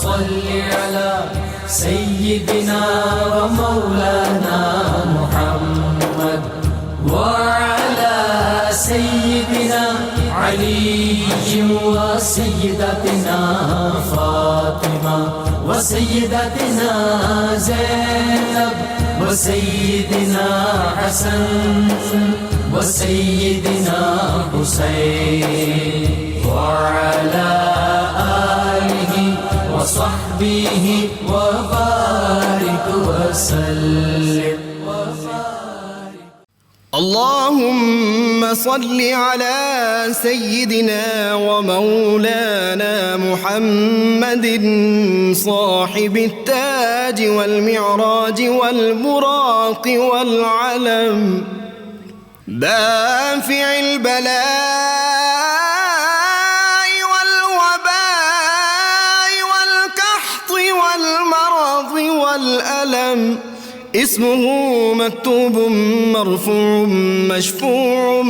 صل على سيدنا ومولانا محمد وعلى سيدنا علي وسيدتنا فاطمة وسيدتنا زينب وسيدنا حسن وسيدنا حسين وعلى آله وصحبه وبارك وسلم. اللهم صل على سيدنا ومولانا محمد صاحب التاج والمعراج والبراق والعلم دافع البلاء والوباء والقحط والمرض والألم اسمه مكتوب مرفوع مشفوع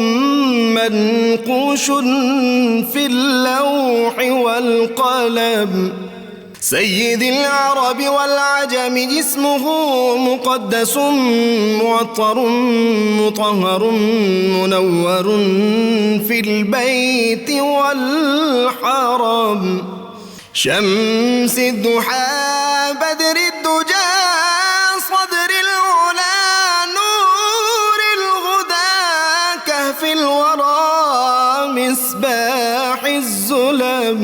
منقوش في اللوح والقلم سيد العرب والعجم اسمه مقدس معطر مطهر منور في البيت والحرم شمس الضحى بدر الدجى صدر العلا نور الهدى كهف الورى مصباح الظلم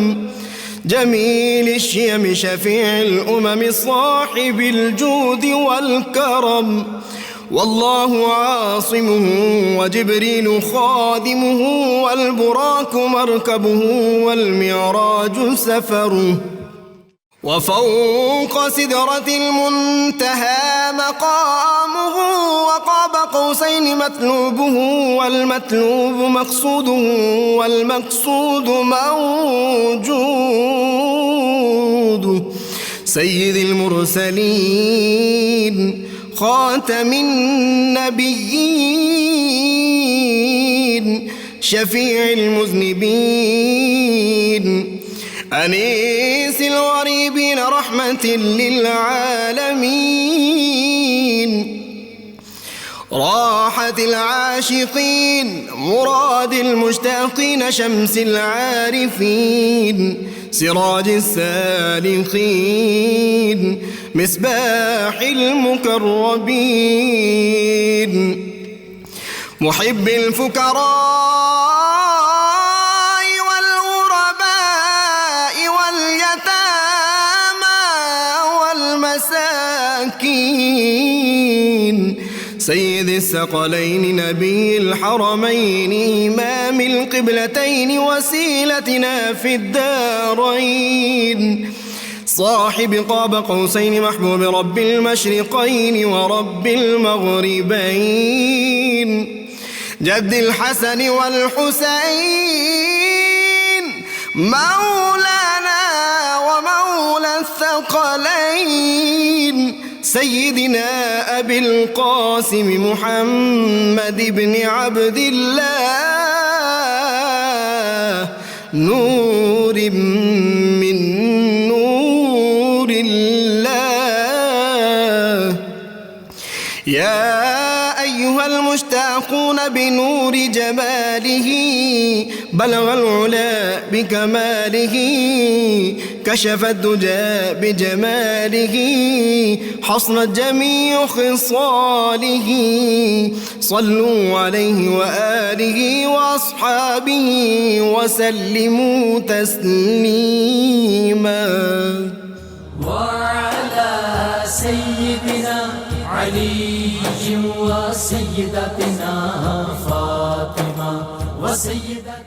جميل الشيم شفيع الأمم صاحب الجود والكرم والله عاصمه وجبريل خادمه والبراق مركبه والمعراج سفره وفوق سدرة المنتهى مقامه وقاب قوسين مطلوبه والمطلوب مقصوده والمقصود موجود سيد المرسلين خاتم النبيين شفيع المذنبين أنيس الغريبين رحمة للعالمين راحة العاشقين مراد المشتاقين شمس العارفين سراج السالكين مصباح المقربين محب الفقراء سيد الثقلين نبي الحرمين إمام القبلتين وسيلتنا في الدارين صاحب قاب قوسين محبوب رب المشرقين ورب المغربين جد الحسن والحسين مولانا ومولى الثقلين سيدنا أبي القاسم محمد بن عبد الله نور من نور الله يا أيها المشتاقون بنور جماله بلغ العلا بكماله كشف الدجى بجماله حصنت جميع خصاله صلوا عليه وآله وأصحابه وسلموا تسليما وعلى سيدنا علي وسيدتنا فاطمة وسيدتنا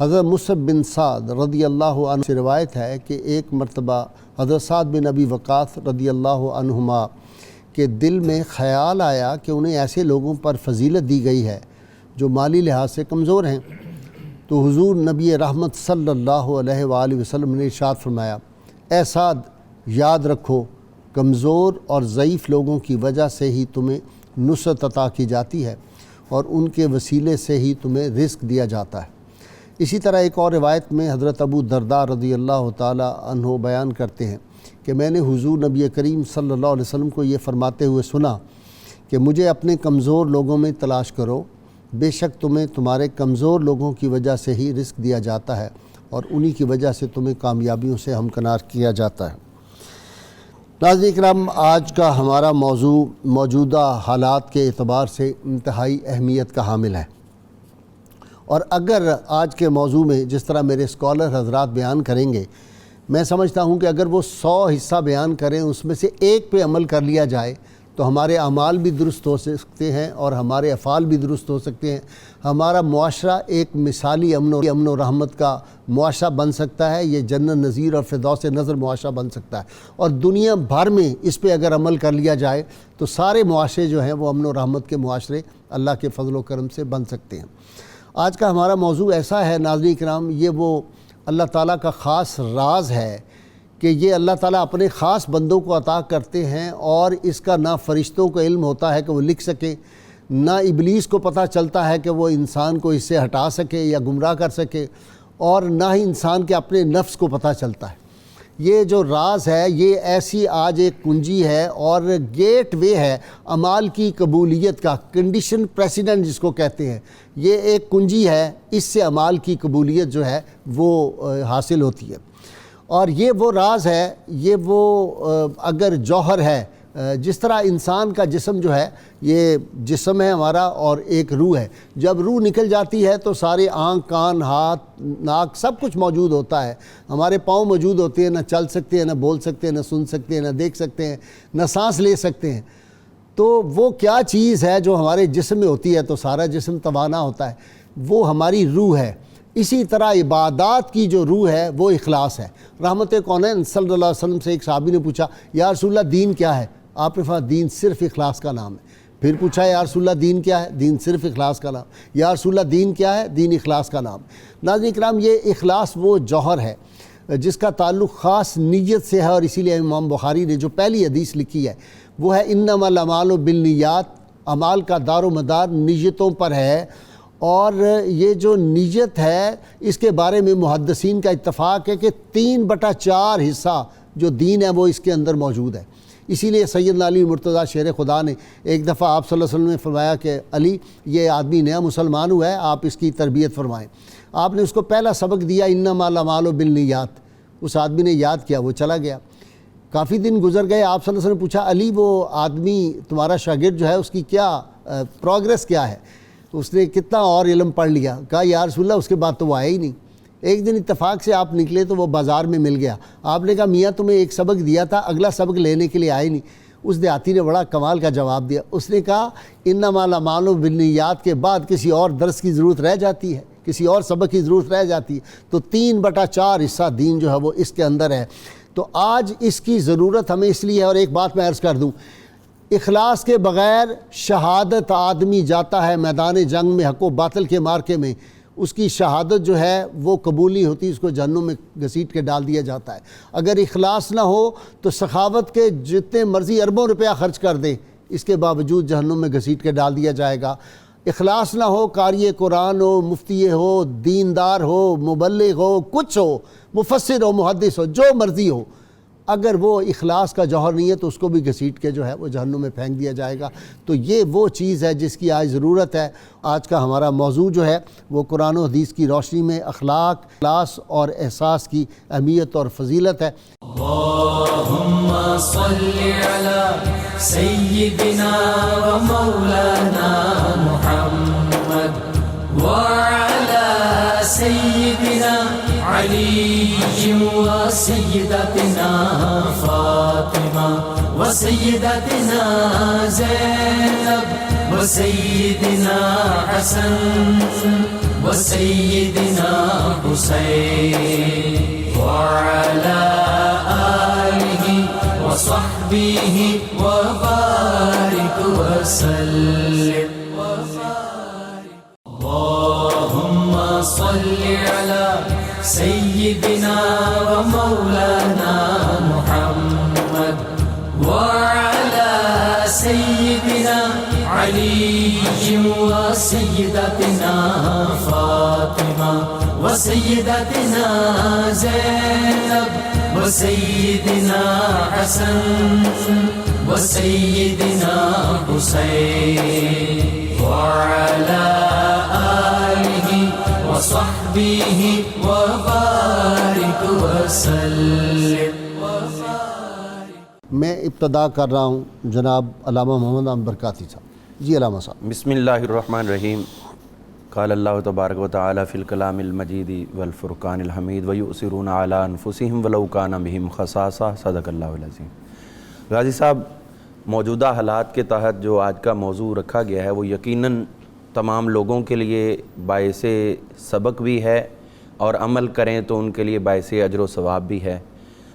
حضرت مصعب بن سعد رضی اللہ عنہ سے روایت ہے کہ ایک مرتبہ حضرت سعد بن ابی وقاص رضی اللہ عنہما کے دل میں خیال آیا کہ انہیں ایسے لوگوں پر فضیلت دی گئی ہے جو مالی لحاظ سے کمزور ہیں، تو حضور نبی رحمت صلی اللہ علیہ وآلہ وسلم نے ارشاد فرمایا، اے سعد یاد رکھو کمزور اور ضعیف لوگوں کی وجہ سے ہی تمہیں نصرت عطا کی جاتی ہے اور ان کے وسیلے سے ہی تمہیں رزق دیا جاتا ہے۔ اسی طرح ایک اور روایت میں حضرت ابو درداء رضی اللہ تعالی عنہ بیان کرتے ہیں کہ میں نے حضور نبی کریم صلی اللہ علیہ وسلم کو یہ فرماتے ہوئے سنا کہ مجھے اپنے کمزور لوگوں میں تلاش کرو، بے شک تمہیں تمہارے کمزور لوگوں کی وجہ سے ہی رزق دیا جاتا ہے اور انہی کی وجہ سے تمہیں کامیابیوں سے ہمکنار کیا جاتا ہے۔ ناظرین کرام، آج کا ہمارا موضوع موجودہ حالات کے اعتبار سے انتہائی اہمیت کا حامل ہے، اور اگر آج کے موضوع میں جس طرح میرے اسکالر حضرات بیان کریں گے، میں سمجھتا ہوں کہ اگر وہ 100 حصہ بیان کریں اس میں سے ایک پہ عمل کر لیا جائے تو ہمارے اعمال بھی درست ہو سکتے ہیں اور ہمارے افعال بھی درست ہو سکتے ہیں، ہمارا معاشرہ ایک مثالی امن و رحمت کا معاشرہ بن سکتا ہے، یہ جنت نظیر اور فردوس نظر معاشرہ بن سکتا ہے، اور دنیا بھر میں اس پہ اگر عمل کر لیا جائے تو سارے معاشرے جو ہیں وہ امن و رحمت کے معاشرے اللہ کے فضل و کرم سے بن سکتے ہیں۔ آج کا ہمارا موضوع ایسا ہے ناظرین کرام، یہ وہ اللہ تعالیٰ کا خاص راز ہے کہ یہ اللہ تعالیٰ اپنے خاص بندوں کو عطا کرتے ہیں، اور اس کا نہ فرشتوں کو علم ہوتا ہے کہ وہ لکھ سکیں، نہ ابلیس کو پتہ چلتا ہے کہ وہ انسان کو اس سے ہٹا سکے یا گمراہ کر سکے، اور نہ ہی انسان کے اپنے نفس کو پتہ چلتا ہے۔ یہ جو راز ہے یہ ایسی آج ایک کنجی ہے اور گیٹ وے ہے اعمال کی قبولیت کا، کنڈیشن پریسیڈنٹ جس کو کہتے ہیں، یہ ایک کنجی ہے، اس سے اعمال کی قبولیت جو ہے وہ حاصل ہوتی ہے۔ اور یہ وہ راز ہے، یہ وہ اگر جوہر ہے، جس طرح انسان کا جسم جو ہے یہ جسم ہے ہمارا اور ایک روح ہے، جب روح نکل جاتی ہے تو سارے آنکھ، کان، ہاتھ، ناک سب کچھ موجود ہوتا ہے، ہمارے پاؤں موجود ہوتے ہیں، نہ چل سکتے ہیں، نہ بول سکتے ہیں، نہ سن سکتے ہیں، نہ دیکھ سکتے ہیں، نہ سانس لے سکتے ہیں۔ تو وہ کیا چیز ہے جو ہمارے جسم میں ہوتی ہے تو سارا جسم توانا ہوتا ہے؟ وہ ہماری روح ہے۔ اسی طرح عبادات کی جو روح ہے وہ اخلاص ہے۔ رحمت کونین صلی اللہ علیہ وسلم سے ایک صحابی نے پوچھا، یا رسول اللہ دین کیا ہے؟ آپ نے فرمایا دین صرف اخلاص کا نام ہے۔ پھر پوچھا، یا رسول اللہ دین کیا ہے؟ دین صرف اخلاص کا نام۔ یا رسول اللہ دین کیا ہے؟ دین اخلاص کا نام۔ ناظرین کرام، یہ اخلاص وہ جوہر ہے جس کا تعلق خاص نیت سے ہے، اور اسی لیے امام بخاری نے جو پہلی حدیث لکھی ہے وہ ہے انما الاعمال بالنیات، اعمال کا دار و مدار نیتوں پر ہے، اور یہ جو نیت ہے اس کے بارے میں محدثین کا اتفاق ہے کہ 3/4 حصہ جو دین ہے وہ اس کے اندر موجود ہے۔ اسی لیے سیدنا علی مرتضیٰ شیر خدا نے ایک دفعہ آپ صلی اللہ علیہ وسلم نے فرمایا کہ علی، یہ آدمی نیا مسلمان ہوا ہے، آپ اس کی تربیت فرمائیں۔ آپ نے اس کو پہلا سبق دیا انما الاعمال بالنیات، اس آدمی نے یاد کیا، وہ چلا گیا۔ کافی دن گزر گئے، آپ صلی اللہ علیہ وسلم نے پوچھا، علی وہ آدمی تمہارا شاگرد جو ہے اس کی کیا پروگریس کیا ہے؟ اس نے کتنا اور علم پڑھ لیا؟ کہا یا رسول اللہ اس کے بعد تو وہ آیا ہی نہیں۔ ایک دن اتفاق سے آپ نکلے تو وہ بازار میں مل گیا۔ آپ نے کہا میاں تمہیں ایک سبق دیا تھا، اگلا سبق لینے کے لیے آئے نہیں۔ اس دیہاتی نے بڑا کمال کا جواب دیا، اس نے کہا انما الاعمال بالنیات کے بعد کسی اور درس کی ضرورت رہ جاتی ہے، کسی اور سبق کی ضرورت رہ جاتی ہے، تو 3/4 حصہ دین جو ہے وہ اس کے اندر ہے۔ تو آج اس کی ضرورت ہمیں اس لیے ہے۔ اور ایک بات میں عرض کر دوں، اخلاص کے بغیر شہادت آدمی جاتا ہے میدان جنگ میں حق و باطل کے مارکے میں، اس کی شہادت جو ہے وہ قبول نہیں ہوتی، اس کو جہنم میں گھسیٹ کے ڈال دیا جاتا ہے۔ اگر اخلاص نہ ہو تو سخاوت کے جتنے مرضی اربوں روپیہ خرچ کر دے، اس کے باوجود جہنم میں گھسیٹ کے ڈال دیا جائے گا۔ اخلاص نہ ہو، قاری قرآن ہو، مفتی ہو، دیندار ہو، مبلغ ہو، کچھ ہو، مفسر ہو، محدث ہو، جو مرضی ہو، اگر وہ اخلاص کا جوہر نہیں ہے تو اس کو بھی گھسیٹ کے جو ہے وہ جہنم میں پھینک دیا جائے گا۔ تو یہ وہ چیز ہے جس کی آج ضرورت ہے۔ آج کا ہمارا موضوع جو ہے وہ قرآن و حدیث کی روشنی میں اخلاق، اخلاص اور احساس کی اہمیت اور فضیلت ہے۔ اللهم صل على سيدنا ومولانا محمد وعلى سيدنا علي وسيدتنا فاطمة وسيدتنا زينب وسيدنا حسن وسيدنا حسين وعلى آله وصحبه وبارك وسلم. اللهم صل على سيدنا ومولانا محمد وعلى سيدنا علي وسيدتنا فاطمة وسيدتنا زينب وسيدنا حسن وسيدنا حسين وعلى آله وصحبه وبارك وسلم. میں ابتدا کر رہا ہوں جناب علامہ محمد احمد برکاتی صاحب. جی علامہ صاحب. بسم اللہ الرحمن الرحیم. قال اللہ تبارک و تعالی فی الکلام المجید والفرقان الحمید ویؤثرون علی انفسہم ولو کان بہم خصاصہ. صدق اللہ العظیم. غازی صاحب، موجودہ حالات کے تحت جو آج کا موضوع رکھا گیا ہے وہ یقیناً تمام لوگوں کے لیے باعث سبق بھی ہے اور عمل کریں تو ان کے لیے باعث اجر و ثواب بھی ہے.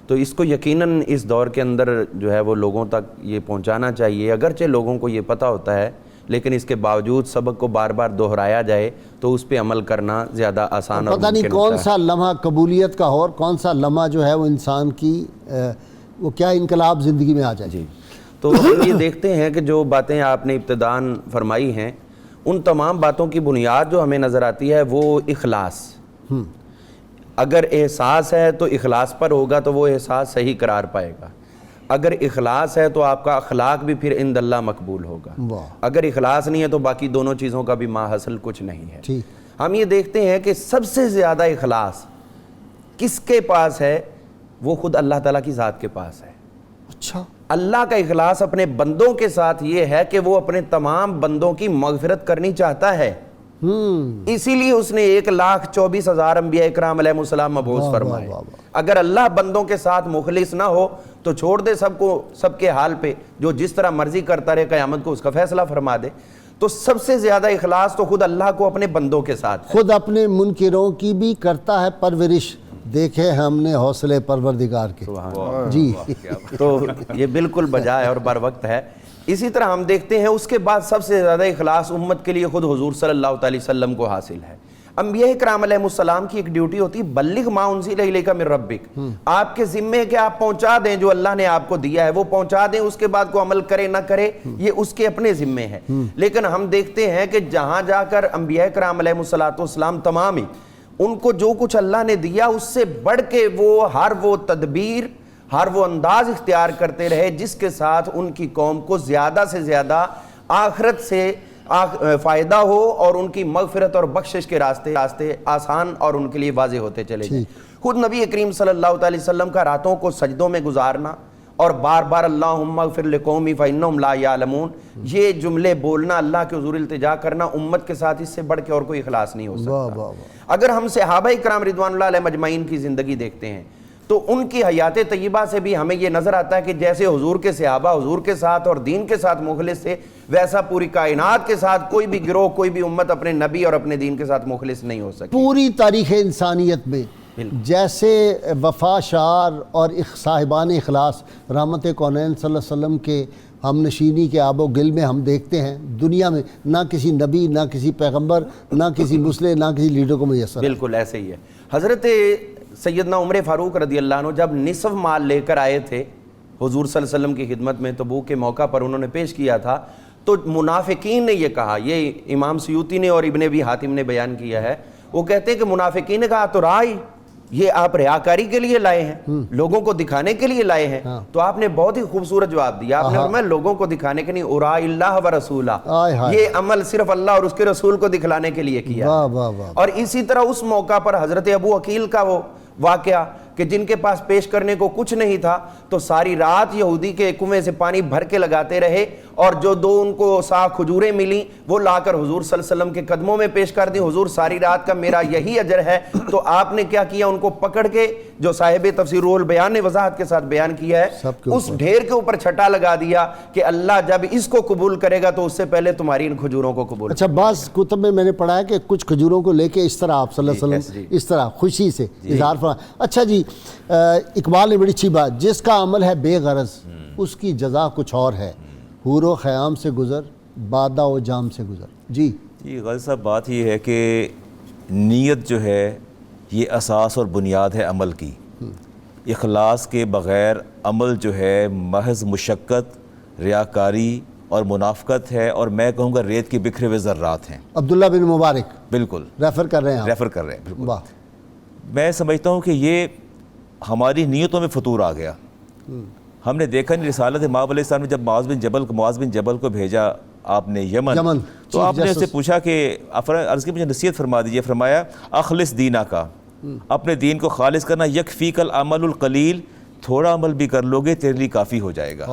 تو اس کو یقیناً اس دور کے اندر جو ہے وہ لوگوں تک یہ پہنچانا چاہیے. اگرچہ لوگوں کو یہ پتہ ہوتا ہے لیکن اس کے باوجود سبق کو بار بار دہرایا جائے تو اس پہ عمل کرنا زیادہ آسان اور پتہ نہیں کون سا لمحہ قبولیت کا ہو اور کون سا لمحہ جو ہے وہ انسان کی وہ کیا انقلاب زندگی میں آ جائے. جی، تو ہم یہ دیکھتے ہیں کہ جو باتیں آپ نے ابتداً فرمائی ہیں ان تمام باتوں کی بنیاد جو ہمیں نظر آتی ہے وہ اخلاص. اگر احساس ہے تو اخلاص پر ہوگا تو وہ احساس صحیح قرار پائے گا. اگر اخلاص ہے تو آپ کا اخلاق بھی پھر عند اللہ مقبول ہوگا. اگر اخلاص نہیں ہے تو باقی دونوں چیزوں کا بھی ماحصل کچھ نہیں ہے. ہم یہ دیکھتے ہیں کہ سب سے زیادہ اخلاص کس کے پاس ہے؟ وہ خود اللہ تعالیٰ کی ذات کے پاس ہے. اچھا. اللہ کا اخلاص اپنے بندوں کے ساتھ یہ ہے کہ وہ اپنے تمام بندوں کی مغفرت کرنی چاہتا ہے. اسی لیے اس نے 1,24,000 انبیاء اکرام علیہ السلام مبعوث فرمائے. اگر اللہ بندوں کے ساتھ مخلص نہ ہو تو چھوڑ دے سب کو سب کے حال پہ، جو جس طرح مرضی کرتا رہے، قیامت کو اس کا فیصلہ فرما دے. تو سب سے زیادہ اخلاص تو خود اللہ کو اپنے بندوں کے ساتھ ہے. خود اپنے منکروں کی بھی کرتا ہے پرورش. دیکھے ہم نے حوصلے پروردگار کے. جی تو یہ بالکل بجا ہے اور بر وقت ہے. اسی طرح ہم دیکھتے ہیں اس کے بعد سب سے زیادہ اخلاص امت کے لیے خود حضور صلی اللہ علیہ وسلم کو حاصل ہے. انبیاء اکرام علیہ السلام کی ایک ڈیوٹی ہوتی ہے بلغ ما انزل الیک من ربک. آپ کے ذمے کہ آپ پہنچا دیں جو اللہ نے آپ کو دیا ہے وہ پہنچا دیں. اس کے بعد کو عمل کرے نہ کرے یہ اس کے اپنے ذمے ہے. لیکن ہم دیکھتے ہیں کہ جہاں جا کر انبیاء اکرام علیہ السلام تمام ہی ان کو جو کچھ اللہ نے دیا اس سے بڑھ کے وہ ہر وہ تدبیر ہر وہ انداز اختیار کرتے رہے جس کے ساتھ ان کی قوم کو زیادہ سے زیادہ آخرت سے فائدہ ہو اور ان کی مغفرت اور بخشش کے راستے آسان اور ان کے لیے واضح ہوتے چلے جائیں. خود نبی کریم صلی اللہ علیہ وسلم کا راتوں کو سجدوں میں گزارنا اور بار بار اللہم اغفر لقومی فإنہم لا یعلمون یہ جملے بولنا، اللہ کے حضور التجا کرنا، امت کے ساتھ اس سے بڑھ کے اور کوئی اخلاص نہیں ہو سکتا. اگر ہم صحابہ اکرام رضوان اللہ علیہ مجمعین کی زندگی دیکھتے ہیں تو ان کی حیات طیبہ سے بھی ہمیں یہ نظر آتا ہے کہ جیسے حضور کے صحابہ حضور کے ساتھ اور دین کے ساتھ مخلص تھے ویسا پوری کائنات کے ساتھ کوئی بھی گروہ کوئی بھی امت اپنے نبی اور اپنے دین کے ساتھ مخلص نہیں ہو سکتی. پوری تاریخ انسانیت میں جیسے وفا شعار اور صاحبان اخلاص رحمت کونین صلی اللہ علیہ وسلم کے ہم نشینی کے آب و گل میں ہم دیکھتے ہیں دنیا میں نہ کسی نبی نہ کسی پیغمبر نہ کسی مسلح نہ کسی لیڈر کو میسر. بالکل ایسے ہی ہے. حضرت سیدنا عمر فاروق رضی اللہ عنہ جب نصف مال لے کر آئے تھے حضور صلی اللہ علیہ وسلم کی خدمت میں تبوک کے موقع پر انہوں نے پیش کیا تھا تو منافقین نے یہ کہا، یہ امام سیوطی نے اور ابن ابی حاتم نے بیان کیا ہے، وہ کہتے ہیں کہ منافقین نے کہا تو رائی یہ آپ ریاکاری کے لیے لائے ہیں، لوگوں کو دکھانے کے لیے لائے ہیں. تو آپ نے بہت ہی خوبصورت جواب دیا. آپ نے فرمایا لوگوں کو دکھانے کے نہیں، ارائی اللہ و رسولہ، یہ عمل صرف اللہ اور اس کے رسول کو دکھلانے کے لیے کیا. اور اسی طرح اس موقع پر حضرت ابو عقیل کا وہ واقعہ کہ جن کے پاس پیش کرنے کو کچھ نہیں تھا تو ساری رات یہودی کے کنویں سے پانی بھر کے لگاتے رہے، اور جو 2 ان کو سا کھجوریں ملیں وہ لا کر حضور صلی اللہ علیہ وسلم کے قدموں میں پیش کر دی، حضور ساری رات کا میرا یہی اجر ہے۔ تو آپ نے کیا کیا، ان کو پکڑ کے، جو صاحب تفسیر روح البیان نے وضاحت کے ساتھ بیان کیا ہے، اس ڈھیر کے اوپر چھٹا لگا دیا کہ اللہ جب اس کو قبول کرے گا تو اس سے پہلے تمہاری ان کھجوروں کو قبول۔ اچھا، بعض کتب میں نے پڑھا ہے کہ کچھ کھجوروں کو لے کے اس طرح آپ صلی اللہ علیہ وسلم اس طرح خوشی سے اظہار فرما۔ اچھا جی، اقبال نے بڑی اچھی بات، جس کا عمل ہے بے غرض اس کی جزا کچھ اور ہے، حور و خیام سے گزر بادہ و جام سے گزر۔ جی غازی صاحب، بات یہ ہے کہ نیت جو ہے یہ اساس اور بنیاد ہے عمل کی۔ اخلاص کے بغیر عمل جو ہے محض مشقت، ریاکاری اور منافقت ہے، اور میں کہوں گا ریت کے بکھرے ہوئے ذرات ہیں۔ عبداللہ بن مبارک بالکل ریفر کر رہے ہیں، ریفر کر رہے ہیں، بالکل۔ واہ، میں سمجھتا ہوں کہ یہ ہماری نیتوں میں فطور آ گیا۔ ہم نے دیکھا نہیں، رسالت مآب علیہ السلام نے جب معاذ بن جبل کو بھیجا آپ نے یمن، تو آپ نے اس سے پوچھا کہ عرض کی مجھے نصیحت فرما دیجئے، فرمایا اخلص دینہ کا، اپنے دین کو خالص کرنا، یکفیک العمل القلیل، تھوڑا عمل بھی کر لوگے تیرے لیے کافی ہو جائے گا۔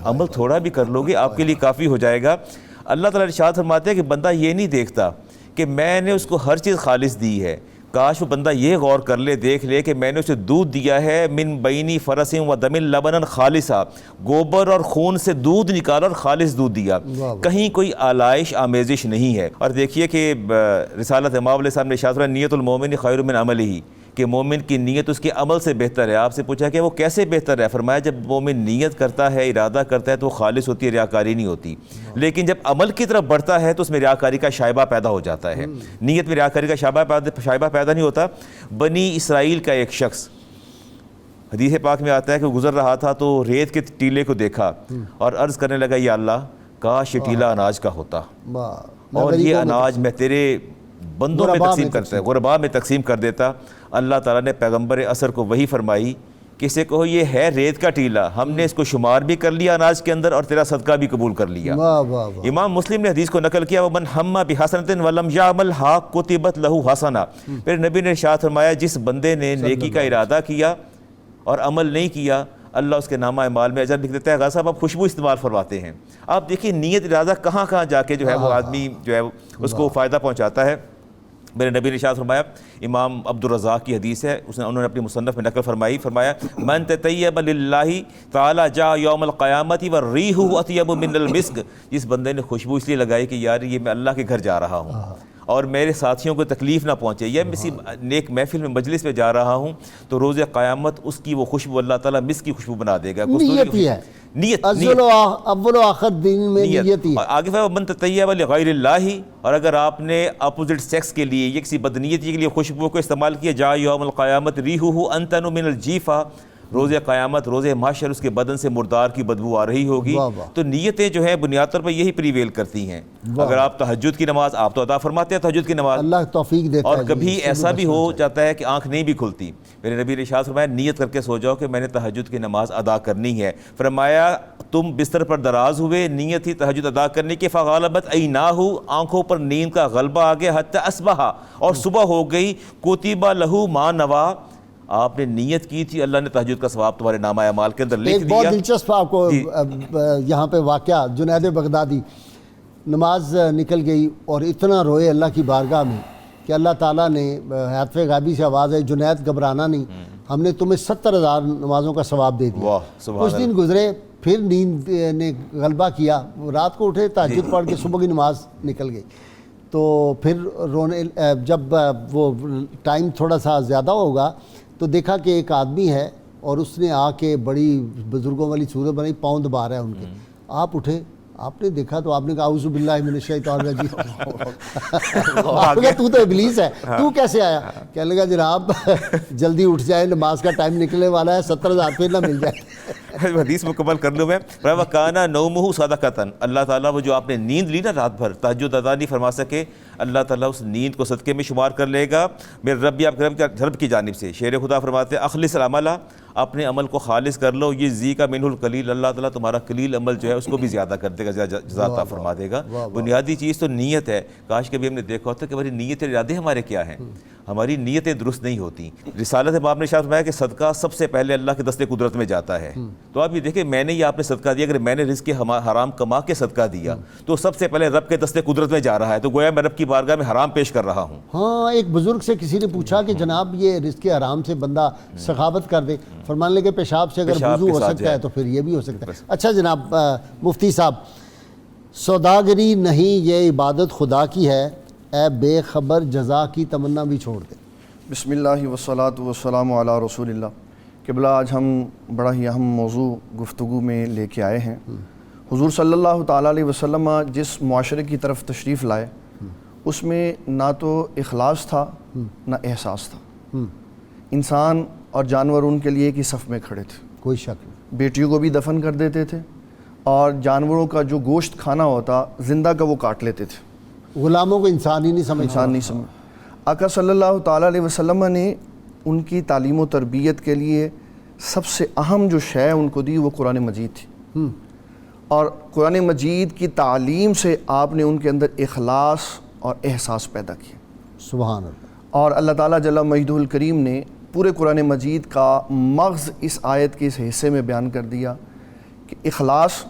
عمل تھوڑا بھی کر لوگے آپ کے لیے کافی ہو جائے گا۔ اللہ تعالیٰ ارشاد فرماتے ہیں کہ بندہ یہ نہیں دیکھتا کہ میں نے اس کو ہر چیز خالص دی ہے، کاش وہ بندہ یہ غور کر لے، دیکھ لے کہ میں نے اسے دودھ دیا ہے من بینی فرس و دم لبنا خالصا، گوبر اور خون سے دودھ نکالا اور خالص دودھ دیا، کہیں کوئی آلائش آمیزش نہیں ہے۔ اور دیکھیے کہ رسالت امام علیہ السلام نے ارشاد فرمایا نیت المومن خیر من عملہ، کہ مومن کی نیت اس کے عمل سے بہتر ہے۔ آپ سے پوچھا کہ وہ کیسے بہتر ہے، فرمایا جب مومن نیت کرتا ہے، ارادہ کرتا ہے تو وہ خالص ہوتی ہے، ریاکاری نہیں ہوتی، لیکن جب عمل کی طرف بڑھتا ہے تو اس میں ریاکاری کا شائبہ پیدا ہو جاتا ہے۔ نیت میں ریاکاری کا شائبہ پیدا نہیں ہوتا۔ بنی اسرائیل کا ایک شخص، حدیث پاک میں آتا ہے کہ وہ گزر رہا تھا تو ریت کے ٹیلے کو دیکھا اور عرض کرنے لگا یا اللہ کاش یہ ٹیلا اناج کا ہوتا اور یہ اناج میں تیرے بندوں میں تقسیم کرتا ہے، غرباء میں تقسیم کر دیتا۔ اللہ تعالیٰ نے پیغمبر اثر کو وہی فرمائی کہ اسے کہو یہ ہے ریت کا ٹیلا، ہم نے اس کو شمار بھی کر لیا اناج کے اندر اور تیرا صدقہ بھی قبول کر لیا۔ امام مسلم نے حدیث کو نقل کیا ومن ہم بحسنۃ ولم یعملھا کتبت لہ حسنہ، پھر نبی نے ارشاد فرمایا جس بندے نے نیکی کا ارادہ کیا اور عمل نہیں کیا اللہ اس کے نامہ اعمال میں اجر لکھ دیتا ہے۔ غازی صاحب آپ خوشبو استعمال فرماتے ہیں، آپ دیکھیے نیت ارادہ کہاں کہاں جا کے جو ہے وہ آدمی جو ہے اس کو فائدہ پہنچاتا ہے۔ میرے نبی نے ارشاد فرمایا، امام عبدالرزاق کی حدیث ہے، انہوں نے اپنی مصنف میں نقل فرمایا من تطیب للہ تعالی جاء یوم القیامت والریح اطیب من المسک، جس بندے نے خوشبو اس لیے لگائی کہ یار یہ میں اللہ کے گھر جا رہا ہوں اور میرے ساتھیوں کو تکلیف نہ پہنچے، یا کسی نیک محفل میں مجلس میں جا رہا ہوں تو روز قیامت اس کی وہ خوشبو اللہ تعالیٰ مسک کی خوشبو بنا دے گا۔ نیت ہی ہے، نیت اول و آخر دین میں نیت ہی ہے۔ آگے من تطیب لغیر اللہ، اور اگر آپ نے اپوزٹ سیکس کے لیے یا کسی بدنیتی کے لیے خوشبو کو استعمال کیا جاء یوم القیامت ریحہ انتن من الجیفہ، روز قیامت روز محشر اس کے بدن سے مردار کی بدبو آ رہی ہوگی۔ تو نیتیں جو ہیں بنیاد طور پر یہی پریویل کرتی ہیں۔ اگر آپ تہجد کی نماز آپ تو ادا فرماتے ہیں تہجد کی نماز، اللہ توفیق دیتا ہے، اور کبھی ایسا بھی ہو جاتا ہے کہ آنکھ نہیں بھی کھلتی، میرے نبی نے ارشاد فرمایا نیت کر کے سو جاؤ کہ میں نے تہجد کی نماز ادا کرنی ہے۔ فرمایا تم بستر پر دراز ہوئے، نیت تھی تہجد ادا کرنے کی، فغالبت عیناہ، آنکھوں پر نیند کا غلبہ آ گیا، حتی اصبح، اور صبح ہو گئی، کتب لہ ما نوا، آپ نے نیت کی تھی اللہ نے تہجد کا ثواب تمہارے نامہ اعمال کے اندر لکھ دیا۔ ایک بہت دلچسپ آپ کو یہاں پہ واقعہ، جنید بغدادی نماز نکل گئی اور اتنا روئے اللہ کی بارگاہ میں کہ اللہ تعالیٰ نے ہاتف غیبی سے آواز ہے جنید گھبرانا نہیں، ہم نے تمہیں 70,000 نمازوں کا ثواب دے دیا۔ کچھ دن گزرے، پھر نیند نے غلبہ کیا، رات کو اٹھے تہجد پڑھ کے صبح کی نماز نکل گئی، تو پھر رونے، جب وہ ٹائم تھوڑا سا زیادہ ہوگا تو دیکھا کہ ایک آدمی ہے اور اس نے آ کے بڑی بزرگوں والی صورت بنائی، پاؤں دبا رہا ہے ان کے۔ آپ اٹھے، آپ نے دیکھا تو آپ نے کہا اعوذ باللہ من الشیطان الرجیم، آپ نے کہا تو ابلیس ہے، تو کیسے آیا؟ کہنے لگا جناب جلدی اٹھ جائے، نماز کا ٹائم نکلنے والا ہے، 70,000 پھر نہ مل جائے۔ حدیث مکمل کر لوں میں، وَكَانَ نَوْمُهُ صَدَقَةً، اللہ تعالیٰ وہ جو آپ نے نیند لی نا رات بھر تہجد ادا نہیں فرما سکے، اللہ تعالیٰ اس نیند کو صدقے میں شمار کر لے گا میرے رب کی جانب سے۔ شیر خدا فرماتے ہیں اخلص العمل، اپنے عمل کو خالص کر لو، یہ زی کا منہ القلیل، اللہ تعالیٰ تمہارا قلیل عمل جو ہے اس کو بھی زیادہ کر دے گا، جزا عطا فرما دے گا۔ بنیادی چیز تو نیت ہے، کاش کبھی ہم نے دیکھا ہوتا کہ ہماری نیت ارادے ہمارے کیا ہیں۔ ہماری نیتیں درست نہیں ہوتی. رسالت میں آپ نے ارشاد فرمایا کہ صدقہ سب سے پہلے اللہ کے دستے قدرت میں جاتا ہے. تو آپ یہ دیکھیں میں نے یہ آپ نے صدقہ دیا, اگر میں نے رزق حرام کما کے صدقہ دیا تو سب سے پہلے رب کے دستے قدرت میں جا رہا ہے, تو گویا میں رب کی بارگاہ میں حرام پیش کر رہا ہوں. ہاں, ایک بزرگ سے کسی نے پوچھا کہ جناب یہ رزق حرام سے بندہ سخاوت کر دے, فرمانے لگے پیشاب سے اگر وضو ہو سکتا ہے تو پھر یہ بھی ہو سکتا ہے. اچھا جناب مفتی صاحب, سوداگری نہیں یہ عبادت خدا کی ہے, اے بے خبر جزا کی تمنا بھی چھوڑ دے. بسم اللہ والصلاة والسلام علی رسول اللہ. قبلہ آج ہم بڑا ہی اہم موضوع گفتگو میں لے کے آئے ہیں. حضور صلی اللہ تعالیٰ علیہ وسلم جس معاشرے کی طرف تشریف لائے اس میں نہ تو اخلاص تھا نہ احساس تھا. انسان اور جانور ان کے لیے ایک ہی صف میں کھڑے تھے, کوئی شک نہیں. بیٹیوں کو بھی دفن کر دیتے تھے اور جانوروں کا جو گوشت کھانا ہوتا زندہ کا وہ کاٹ لیتے تھے. غلاموں کو انسان ہی نہیں سمجھتا. انسان نہیں سمجھ. آقا صلی اللہ تعالیٰ علیہ وسلم نے ان کی تعلیم و تربیت کے لیے سب سے اہم جو شے ان کو دی وہ قرآن مجید تھی. اور قرآن مجید کی تعلیم سے آپ نے ان کے اندر اخلاص اور احساس پیدا کیا. سبحان اللہ. اور اللہ تعالیٰ جل مجدہ الکریم نے پورے قرآن مجید کا مغز اس آیت کے اس حصے میں بیان کر دیا کہ اخلاص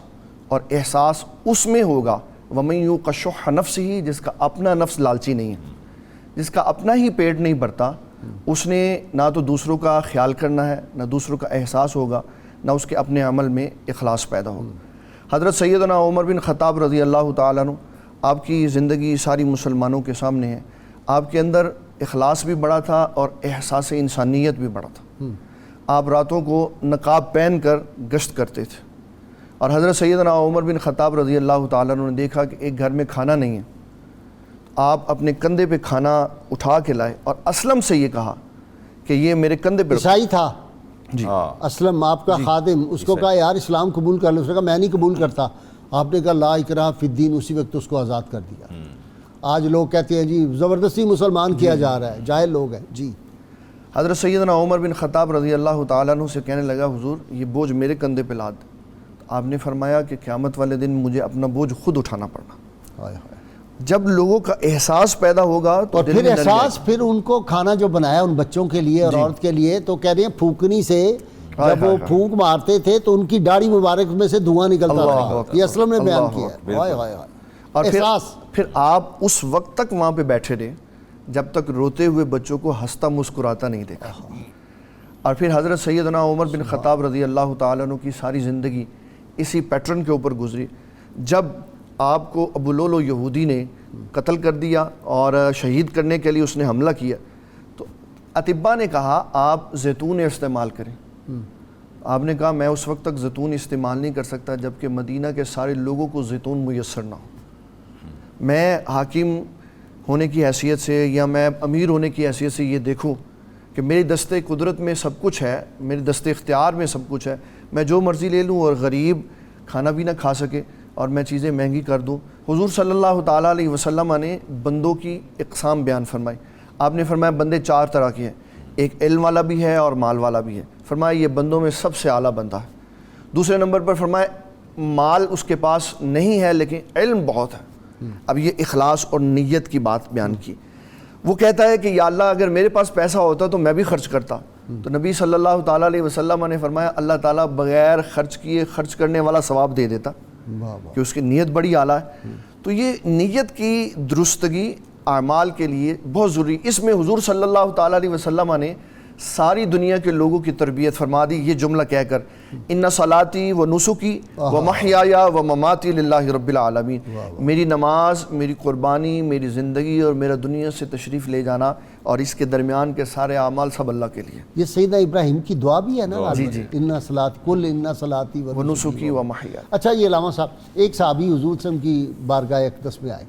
اور احساس اس میں ہوگا وَمَن یُوقَ شُحَّ نَفْسِهِ, جس کا اپنا نفس لالچی نہیں ہے, جس کا اپنا ہی پیٹ نہیں بھرتا, اس نے نہ تو دوسروں کا خیال کرنا ہے, نہ دوسروں کا احساس ہوگا, نہ اس کے اپنے عمل میں اخلاص پیدا ہوگا. حضرت سیدنا عمر بن خطاب رضی اللہ تعالیٰ عنہ, آپ کی زندگی ساری مسلمانوں کے سامنے ہے. آپ کے اندر اخلاص بھی بڑا تھا اور احساس انسانیت بھی بڑا تھا. آپ راتوں کو نقاب پہن کر گشت کرتے تھے. اور حضرت سیدنا عمر بن خطاب رضی اللہ تعالیٰ عنہ نے دیکھا کہ ایک گھر میں کھانا نہیں ہے, آپ اپنے کندھے پہ کھانا اٹھا کے لائے اور اسلم سے یہ کہا کہ یہ میرے کندھے پہ. عیسائی تھا جی اسلم آپ کا خادم, اس کو کہا یار اسلام قبول کر لو, اس نے کہا میں نہیں قبول کرتا. آپ نے کہا لا اکراہ فی الدین, اسی وقت اس کو آزاد کر دیا. آج لوگ کہتے ہیں جی زبردستی مسلمان کیا جا رہا ہے, جاہل لوگ ہیں. جی حضرت سیدنا عمر بن خطاب رضی اللہ تعالیٰ عنہ سے کہنے لگا حضور یہ بوجھ میرے کندھے پہ لاد. آپ نے فرمایا کہ قیامت والے دن مجھے اپنا بوجھ خود اٹھانا پڑنا. جب لوگوں کا احساس پیدا ہوگا تو اور پھر احساس, پھر ان کو کھانا جو بنایا ان بچوں کے لیے اور عورت کے لیے, تو کہہ رہے ہیں پھونکنی سے جب وہ پھونک مارتے تھے تو ان کی داڑھی مبارک میں سے دھواں نکلتا تھا. یہ اسلم نے بیان کیا ہے. اور پھر آپ اس وقت تک وہاں پہ بیٹھے رہے جب تک روتے ہوئے بچوں کو ہنستا مسکراتا نہیں دیکھا. اور پھر حضرت سیدنا عمر بن خطاب رضی اللہ تعالیٰ عنہ کی ساری زندگی اسی پیٹرن کے اوپر گزری. جب آپ کو ابو لولو یہودی نے قتل کر دیا اور شہید کرنے کے لیے اس نے حملہ کیا, تو اطباء نے کہا آپ زیتون استعمال کریں. آپ نے کہا میں اس وقت تک زیتون استعمال نہیں کر سکتا جب کہ مدینہ کے سارے لوگوں کو زیتون میسر نہ ہو. میں حاکم ہونے کی حیثیت سے یا میں امیر ہونے کی حیثیت سے یہ دیکھوں کہ میری دستے قدرت میں سب کچھ ہے, میری دستے اختیار میں سب کچھ ہے, میں جو مرضی لے لوں اور غریب کھانا بھی نہ کھا سکے اور میں چیزیں مہنگی کر دوں. حضور صلی اللہ تعالیٰ علیہ وسلم نے بندوں کی اقسام بیان فرمائی. آپ نے فرمایا بندے چار طرح کے ہیں, ایک علم والا بھی ہے اور مال والا بھی ہے. فرمایا یہ بندوں میں سب سے اعلیٰ بندہ ہے. دوسرے نمبر پر فرمایا مال اس کے پاس نہیں ہے لیکن علم بہت ہے. اب یہ اخلاص اور نیت کی بات بیان کی. وہ کہتا ہے کہ یا اللہ اگر میرے پاس پیسہ ہوتا تو میں بھی خرچ کرتا. تو نبی صلی اللہ تعالیٰ علیہ وسلم نے فرمایا اللہ تعالیٰ بغیر خرچ کیے خرچ کرنے والا ثواب دے دیتا کہ اس کی نیت بڑی اعلیٰ ہے. تو یہ نیت کی درستگی اعمال کے لیے بہت ضروری. اس میں حضور صلی اللہ تعالیٰ علیہ وسلم نے ساری دنیا کے لوگوں کی تربیت فرما دی یہ جملہ کہہ کر ان صلاتی و نسکی و محیایا و مماتی للہ رب العالمین. میری نماز, میری قربانی, میری زندگی اور میرا دنیا سے تشریف لے جانا اور اس کے درمیان کے سارے اعمال سب اللہ کے لیے. یہ سیدنا ابراہیم کی دعا بھی ہے نا. جی جی ان صلاتی کل ان صلاتی و نسکی و محیا. اچھا یہ علامہ صاحب, ایک صحابی حضور صلی اللہ علیہ وسلم کی بارگاہ اقدس میں آئے,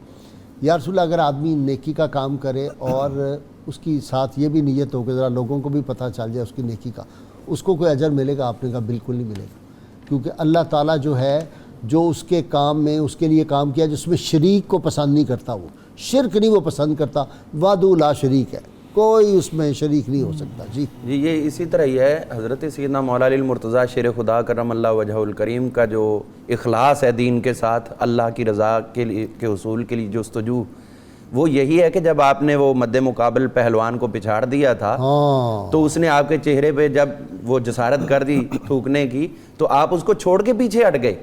یا رسول اللہ اگر آدمی نیکی کا کام کرے اور اس کی ساتھ یہ بھی نیت ہو کہ ذرا لوگوں کو بھی پتہ چل جائے اس کی نیکی کا, اس کو کوئی اجر ملے گا؟ آپ نے کہا بالکل نہیں ملے گا, کیونکہ اللہ تعالیٰ جو ہے جو اس کے کام میں اس کے لیے کام کیا جس میں شریک کو پسند نہیں کرتا, وہ شرک نہیں وہ پسند کرتا, وحدہ لا شریک ہے, کوئی اس میں شریک نہیں ہو سکتا. جی یہ اسی طرح ہی ہے. حضرت سیدنا مولا علی المرتضیٰ شیر خدا کرم اللہ وجہہ الکریم کا جو اخلاص ہے دین کے ساتھ, اللہ کی رضا کے حصول کے لیے جستجو, وہ یہی ہے کہ جب آپ نے وہ مد مقابل پہلوان کو پچھاڑ دیا تھا تو اس نے آپ کے چہرے پہ جب وہ جسارت کر دی تھوکنے کی تو آپ اس کو چھوڑ کے پیچھے ہٹ گئے.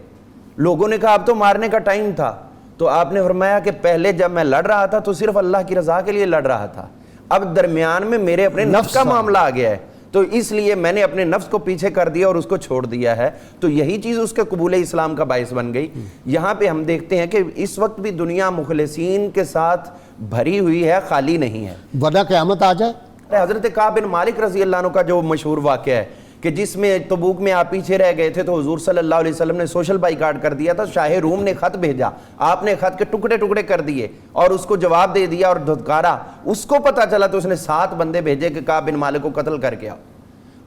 لوگوں نے کہا اب تو مارنے کا ٹائم تھا, تو آپ نے فرمایا کہ پہلے جب میں لڑ رہا تھا تو صرف اللہ کی رضا کے لیے لڑ رہا تھا, اب درمیان میں میرے اپنے نفس کا معاملہ آ گیا ہے, تو اس لیے میں نے اپنے نفس کو پیچھے کر دیا اور اس کو چھوڑ دیا ہے. تو یہی چیز اس کے قبول اسلام کا باعث بن گئی. یہاں پہ ہم دیکھتے ہیں کہ اس وقت بھی دنیا مخلصین کے ساتھ بھری ہوئی ہے, خالی نہیں ہے. ورنہ قیامت آ جائے. حضرت کعب بن مالک رضی اللہ عنہ کا جو مشہور واقعہ ہے کہ جس میں تبوک میں آپ پیچھے رہ گئے تھے تو حضور صلی اللہ علیہ وسلم نے سوشل بائیکاٹ کر دیا تھا, شاہ روم نے خط بھیجا, آپ نے خط کے ٹکڑے ٹکڑے کر دیے اور اس کو جواب دے دیا اور دھتکارا. اس کو پتا چلا تو اس نے 7 بندے بھیجے کہ کعب بن مالک کو قتل کر کے آؤ.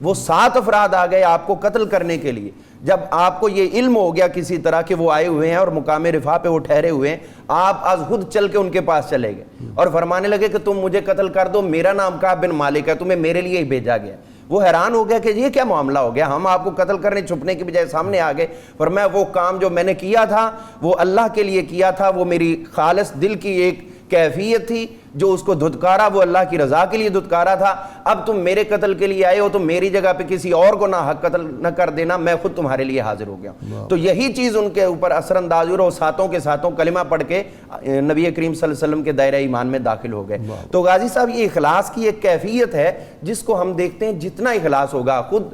وہ 7 افراد آ گئے آپ کو قتل کرنے کے لیے. جب آپ کو یہ علم ہو گیا کسی طرح کہ وہ آئے ہوئے ہیں اور مقام رفاع پہ وہ ٹھہرے ہوئے ہیں, آپ از خود چل کے ان کے پاس چلے گئے اور فرمانے لگے کہ تم مجھے قتل کر دو, میرا نام کعب بن مالک ہے, تمہیں میرے لیے ہی بھیجا گیا. وہ حیران ہو گیا کہ یہ کیا معاملہ ہو گیا, ہم آپ کو قتل کرنے چھپنے کی بجائے سامنے آ گئے. فرمایا وہ کام جو میں نے کیا تھا وہ اللہ کے لیے کیا تھا, وہ میری خالص دل کی ایک کیفیت تھی, جو اس کو دھتکارا وہ اللہ کی رضا کے لیے دھتکارا تھا. اب تم میرے قتل کے لیے آئے ہو تو میری جگہ پہ کسی اور کو نہ حق قتل نہ کر دینا, میں خود تمہارے لیے حاضر ہو گیا. تو یہی چیز ان کے اوپر اثر انداز ہوئی اور ساتوں کے ساتوں کلمہ پڑھ کے نبی کریم صلی اللہ علیہ وسلم کے دائرہ ایمان میں داخل ہو گئے. تو غازی صاحب یہ اخلاص کی ایک کیفیت ہے جس کو ہم دیکھتے ہیں جتنا اخلاص ہوگا. خود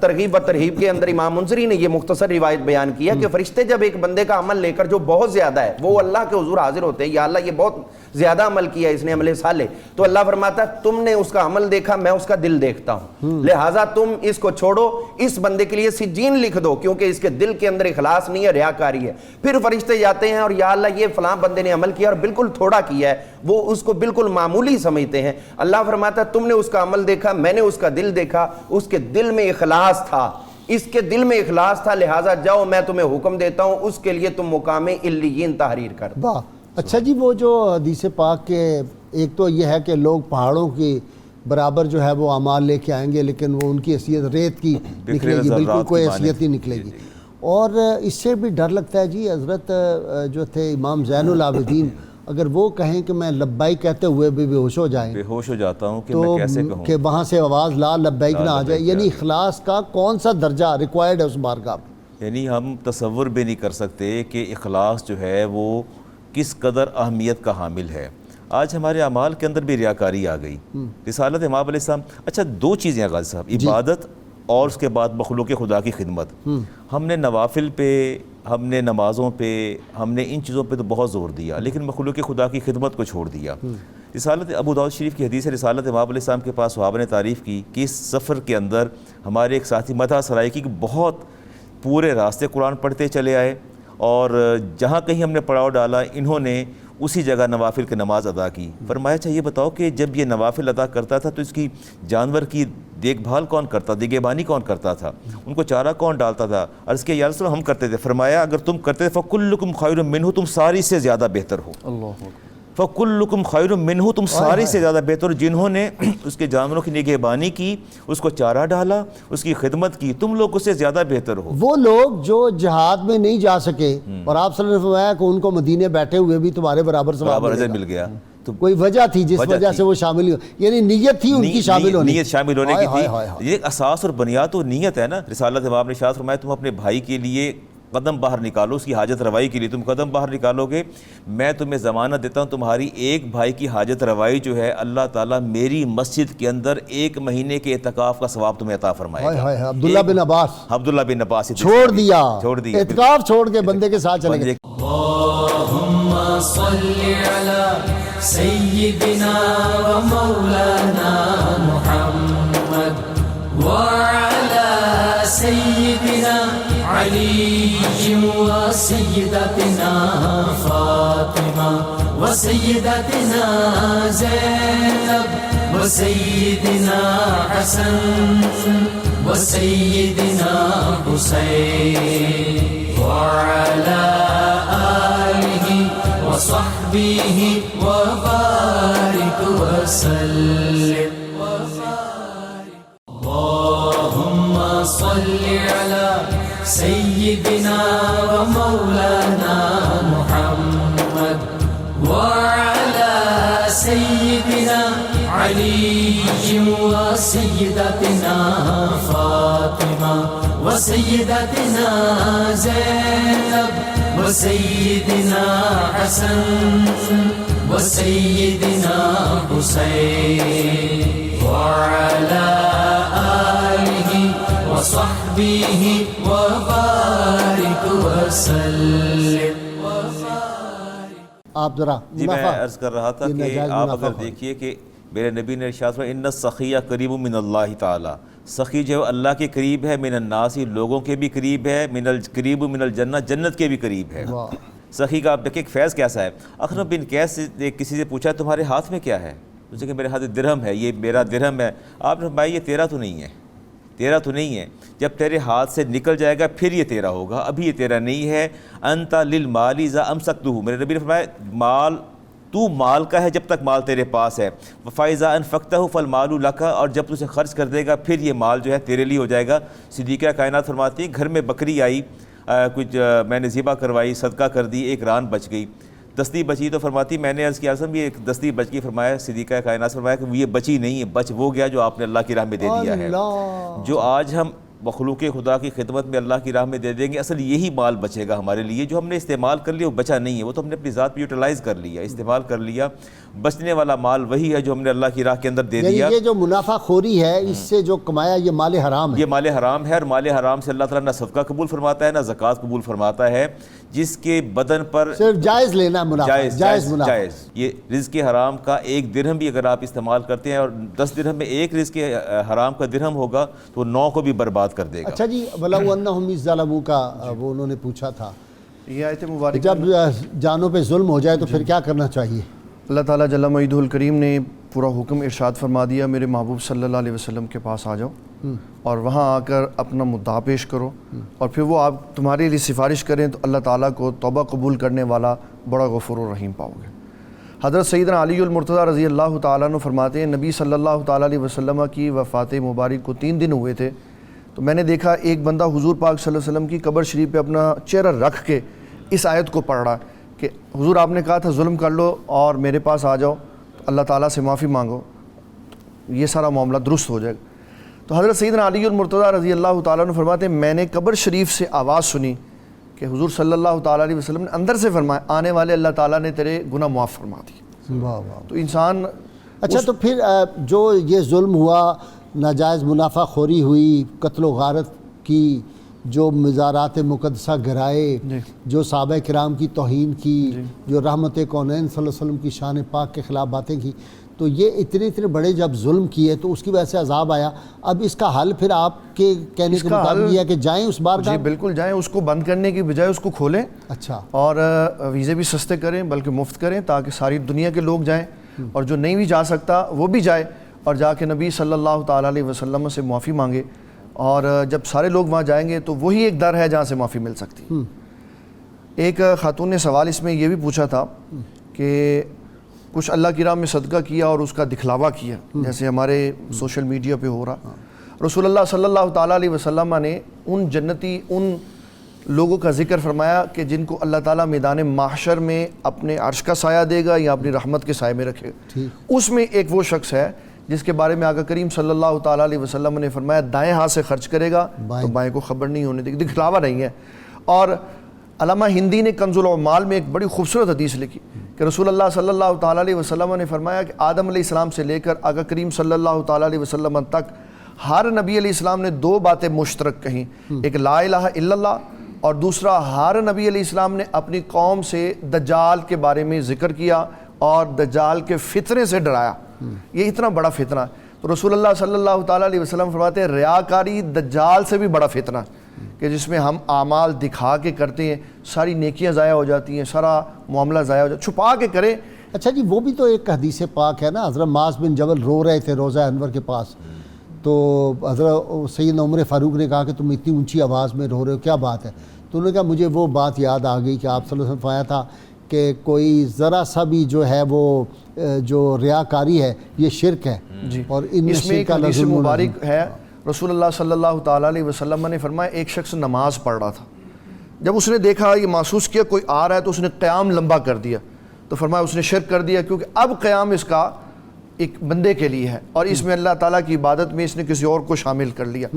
ترغیب و ترہیب کے اندر امام منذری نے یہ مختصر روایت بیان کیا کہ فرشتے جب ایک بندے کا عمل لے کر جو بہت زیادہ ہے وہ اللہ کے حضور حاضر ہوتے ہیں, یا اللہ یہ بہت زیادہ عمل کیا, اس نے عمل صالح, تو اللہ فرماتا ہے تم نے اس کا عمل دیکھا, میں اس کا دل دیکھتا ہوں, لہٰذا تم اس کو چھوڑو, اس بندے کے لیے سجین لکھ دو کیونکہ اس کے دل کے اندر اخلاص نہیں ہے, ریاکاری ہے. پھر فرشتے جاتے ہیں اور یا اللہ یہ فلاں بندے نے عمل کیا اور بالکل تھوڑا کیا ہے, وہ اس کو بالکل معمولی سمجھتے ہیں. اللہ فرماتا ہے تم نے اس کا عمل دیکھا, میں نے اس کا دل دیکھا, اس کے دل میں اخلاص تھا, اس کے دل میں اخلاص تھا, لہٰذا جاؤ میں تمہیں حکم دیتا ہوں, اس کے لیے تم مقام علیین تحریر کر دو. اچھا جی, وہ جو حدیث پاک کے ایک تو یہ ہے کہ لوگ پہاڑوں کی برابر جو ہے وہ اعمال لے کے آئیں گے لیکن وہ ان کی حیثیت ریت کی نکلے گی, بالکل کوئی حیثیت نہیں نکلے گی. اور اس سے بھی ڈر لگتا ہے جی, حضرت جو تھے امام زین العابدین, اگر وہ کہیں کہ میں لبیک کہتے ہوئے بھی بے ہوش ہو جائیں, بے ہوش ہو جاتا ہوں کہ میں کیسے کہوں, کہ وہاں سے آواز لا لبیک نہ آ جائے, یعنی اخلاص کا کون سا درجہ ریکوائرڈ ہے اس بارگاہ پہ؟ یعنی ہم تصور بھی نہیں کر سکتے کہ اخلاص جو ہے وہ کس قدر اہمیت کا حامل ہے. آج ہمارے اعمال کے اندر بھی ریاکاری آ گئی. رسالت امام علیہ السلام, اچھا 2 چیزیں ہیں غازی صاحب, عبادت اور اس کے بعد مخلوق خدا کی خدمت. ہم نے نوافل پہ, ہم نے نمازوں پہ, ہم نے ان چیزوں پہ تو بہت زور دیا, لیکن مخلوق خدا کی خدمت کو چھوڑ دیا. رسالت ابو داؤد شریف کی حدیث رسالت امام علیہ السلام کے پاس صحابہ نے تعریف کی کہ اس سفر کے اندر ہمارے ایک ساتھی مدح سرائی کی کہ بہت پورے راستے قرآن پڑھتے چلے آئے, اور جہاں کہیں ہم نے پڑاؤ ڈالا انہوں نے اسی جگہ نوافل کی نماز ادا کی. فرمایا اچھا یہ بتاؤ کہ جب یہ نوافل ادا کرتا تھا تو اس کی جانور کی دیکھ بھال کون کرتا, نگہبانی کون کرتا تھا, ان کو چارہ کون ڈالتا تھا؟ عرض کیا یا رسول اللہ ہم کرتے تھے. فرمایا اگر تم کرتے تھے فَكُلُّكُمْ خَيْرٌ مِّنْهُ, تم ساری سے زیادہ بہتر ہو. فَكُلُّكُمْ خَيْرٌ مِّنْهُ, تم ساری سے زیادہ بہتر, جنہوں نے اس کے جانوروں کی نگہبانی کی, اس کو چارہ ڈالا, اس کی خدمت کی, تم لوگ اس سے زیادہ بہتر ہو. وہ لوگ جو جہاد میں نہیں جا سکے اور آپ صلی اللہ علیہ وسلم نے فرمایا کہ ان کو مدینے بیٹھے ہوئے بھی تمہارے برابر ثواب مل گیا. تو کوئی وجہ تھی جس وجہ سے وہ شامل ہو, یعنی نیت تھی ان کی شامل ہونے, نیت شامل ہونے کی تھی. یہ اساس اور بنیاد تو نیت ہے نا. رسالت امام نے ارشاد فرمایا تم اپنے بھائی کے لیے قدم باہر نکالو, اس کی حاجت روائی کے لیے تم قدم باہر نکالو گے, میں تمہیں ضمانت دیتا ہوں تمہاری ایک بھائی کی حاجت روائی جو ہے اللہ تعالیٰ میری مسجد کے اندر 1 مہینے کے اعتکاف کا ثواب تمہیں عطا فرمائے گا. عبداللہ بن عباس چھوڑ دیا, اعتکاف چھوڑ کے بندے کے ساتھ چلے گئے. اللہم صلی علی سیدنا و مولانا محمد وعلی سیدنا علی و سیدتنا فاطمہ و سیدتنا زینب و سیدنا حسن و سیدنا حسین وعلی آلہ و صحبہ و بارک وسلم. اللہم صلی علی سیدنا و مولانا محمد وعلی علي وسيدتنا فاطمة وسيدتنا زينب وسيدنا حسن وسيدنا حسين وعلى آله وصحبه وبارك وسلم. آپ ذرا جی میں عرض کر رہا تھا کہ آپ اگر دیکھیے کہ میرے نبی نے ارشاد فرمایا ان السخی قریب من اللہ تعالی، سخی جو ہے اللہ کے قریب ہے، من الناس لوگوں کے بھی قریب ہے، من القریب من الجنہ جنت کے بھی قریب ہے. سخی کا آپ دیکھیں ایک فیض کیسا ہے. اخنف بن قیس نے کسی سے پوچھا تمہارے ہاتھ میں کیا ہے؟ اس نے کہا میرے ہاتھ درہم ہے، یہ میرا درہم ہے. آپ نے فرمایا یہ تیرا تو نہیں ہے، تیرا تو نہیں ہے، جب تیرے ہاتھ سے نکل جائے گا پھر یہ تیرا ہوگا، ابھی یہ تیرا نہیں ہے. انت للمال اذا امسکتہ، میرے نبی نے فرمایا مال تو مال کا ہے جب تک مال تیرے پاس ہے. فاذا انفقتہ فالمال لک، اور جب تو اسے خرچ کر دے گا پھر یہ مال جو ہے تیرے لیے ہو جائے گا. صدیقہ کائنات فرماتی ہیں گھر میں بکری آئی، کچھ میں نے ذبح کروائی، صدقہ کر دی، ایک ران بچ گئی، دستی بچی تو فرماتی میں نے عرض کیا یہ ایک دستی بچ گئی. فرمایا صدیقہ کائنات فرمایا کہ یہ بچی نہیں ہے، بچ وہ گیا جو آپ نے اللہ کی راہ میں دے دیا ہے. جو آج ہم مخلوق خدا کی خدمت میں اللہ کی راہ میں دے دیں گے، اصل یہی مال بچے گا ہمارے لیے. جو ہم نے استعمال کر لیا وہ بچا نہیں ہے، وہ تو ہم نے اپنی ذات پہ یوٹیلائز کر لیا، استعمال کر لیا. بچنے والا مال وہی ہے جو ہم نے اللہ کی راہ کے اندر دے دیا. یہ جو منافع خوری ہے اس سے جو کمایا یہ مال حرام ہے، یہ مال حرام ہے. اور مال حرام سے اللہ تعالیٰ نہ صدقہ قبول فرماتا ہے نہ زکوٰۃ قبول فرماتا ہے. جس کے بدن پر صرف جائز لینا منافع، جائز منافع. یہ رزق حرام کا ایک درہم بھی اگر آپ استعمال کرتے ہیں اور 10 درہم میں ایک رزق حرام کا درہم ہوگا تو 9 کو بھی برباد کر دے گا. اچھا جی، وَلَوْ أَنَّهُمْ إِذْ ظَلَمُوا کا وہ انہوں نے پوچھا تھا، یہ آیت مبارکہ جب جانوں پہ ظلم ہو جائے تو پھر کیا کرنا چاہیے؟ اللہ تعالیٰ جل مجدہ الکریم نے پورا حکم ارشاد فرما دیا میرے محبوب صلی اللہ علیہ وسلم کے پاس آ جاؤ اور وہاں آ کر اپنا مدعا پیش کرو، اور پھر وہ آپ تمہارے لیے سفارش کریں تو اللہ تعالیٰ کو توبہ قبول کرنے والا بڑا غفور الرحیم پاؤ گے. حضرت سیدنا علی المرتضیٰ رضی اللہ تعالیٰ عنہ فرماتے ہیں نبی صلی اللہ تعالیٰ علیہ وسلم کی وفات مبارک کو 3 دن ہوئے تھے، تو میں نے دیکھا ایک بندہ حضور پاک صلی اللہ علیہ وسلم کی قبر شریف پہ اپنا چہرہ رکھ کے اس آیت کو پڑھ رہا کہ حضور آپ نے کہا تھا ظلم کر لو اور میرے پاس آ جاؤ، اللہ تعالیٰ سے معافی مانگو، یہ سارا معاملہ درست ہو جائے گا. تو حضرت سیدنا علی المرتضیٰ رضی اللہ تعالیٰ عنہ فرماتے ہیں میں نے قبر شریف سے آواز سنی کہ حضور صلی اللہ تعالیٰ علیہ وسلم نے اندر سے فرمایا آنے والے اللہ تعالیٰ نے تیرے گناہ معاف فرما دیے. تو انسان اچھا تو پھر جو یہ ظلم ہوا، ناجائز منافع خوری ہوئی، قتل و غارت کی، جو مزارات مقدسہ گرائے، جو صحابہ کرام کی توہین کی، جو رحمت کونین صلی اللہ علیہ وسلم کی شان پاک کے خلاف باتیں کی، تو یہ اتنے بڑے جب ظلم کیے تو اس کی وجہ سے عذاب آیا. اب اس کا حل پھر آپ کے کہنے کے مطابق یہ ہے کہ جائیں اس بار جی بالکل جائیں، اس کو بند کرنے کی بجائے اس کو کھولیں. اچھا. اور ویزے بھی سستے کریں بلکہ مفت کریں تاکہ ساری دنیا کے لوگ جائیں، اور جو نہیں بھی جا سکتا وہ بھی جائے اور جا کے نبی صلی اللہ تعالیٰ علیہ وسلم سے معافی مانگے. اور جب سارے لوگ وہاں جائیں گے تو وہی ایک در ہے جہاں سے معافی مل سکتی. ایک خاتون نے سوال اس میں یہ بھی پوچھا تھا کہ کچھ اللہ کی راہ میں صدقہ کیا اور اس کا دکھلاوا کیا، جیسے ہمارے سوشل میڈیا پہ ہو رہا. رسول اللہ صلی اللہ تعالیٰ علیہ وسلم نے ان جنتی ان لوگوں کا ذکر فرمایا کہ جن کو اللہ تعالیٰ میدان محشر میں اپنے عرش کا سایہ دے گا یا اپنی رحمت کے سائے میں رکھے گا. اس میں ایک وہ شخص ہے جس کے بارے میں آقا کریم صلی اللہ تعالیٰ علیہ وسلم نے فرمایا دائیں ہاتھ سے خرچ کرے گا تو بائیں کو خبر نہیں ہونے دے گی، دکھلاوا نہیں ہے. اور علامہ ہندی نے کنز العمال میں ایک بڑی خوبصورت حدیث لکھی کہ رسول اللہ صلی اللہ تعالیٰ علیہ وسلم نے فرمایا کہ آدم علیہ السلام سے لے کر آقا کریم صلی اللہ تعالیٰ علیہ وسلم تک ہر نبی علیہ السلام نے 2 باتیں مشترک کہیں، ایک لا الہ الا اللہ اور دوسرا ہر نبی علیہ السلام نے اپنی قوم سے دجال کے بارے میں ذکر کیا اور دجال کے فتنے سے ڈرایا. یہ اتنا بڑا فتنہ ہے. تو رسول اللہ صلی اللہ تعالیٰ علیہ وسلم فرماتے ہیں ریاکاری دجال سے بھی بڑا فتنہ کہ جس میں ہم اعمال دکھا کے کرتے ہیں، ساری نیکیاں ضائع ہو جاتی ہیں، سارا معاملہ ضائع ہو جاتا ہے، چھپا کے کریں. اچھا جی وہ بھی تو ایک حدیث پاک ہے نا، حضرت معاذ بن جبل رو رہے تھے روضہ انور کے پاس، تو حضرت سیدنا عمر فاروق نے کہا کہ تم اتنی اونچی آواز میں رو رہے ہو، کیا بات ہے؟ تو انہوں نے کہا مجھے وہ بات یاد آ گئی کہ آپ صلی اللہ علیہ وسلم فرمایا تھا کہ کوئی ذرا سا بھی جو ہے وہ جو ریاکاری ہے یہ شرک ہے. جی اور اس میں ایک حدیث مبارک ہے، رسول اللہ صلی اللہ تعالیٰ علیہ وسلم نے فرمایا ایک شخص نماز پڑھ رہا تھا، جب اس نے دیکھا یہ محسوس کیا کوئی آ رہا ہے تو اس نے قیام لمبا کر دیا، تو فرمایا اس نے شرک کر دیا کیونکہ اب قیام اس کا ایک بندے کے لیے ہے، اور اس میں اللہ تعالیٰ کی عبادت میں اس نے کسی اور کو شامل کر لیا۔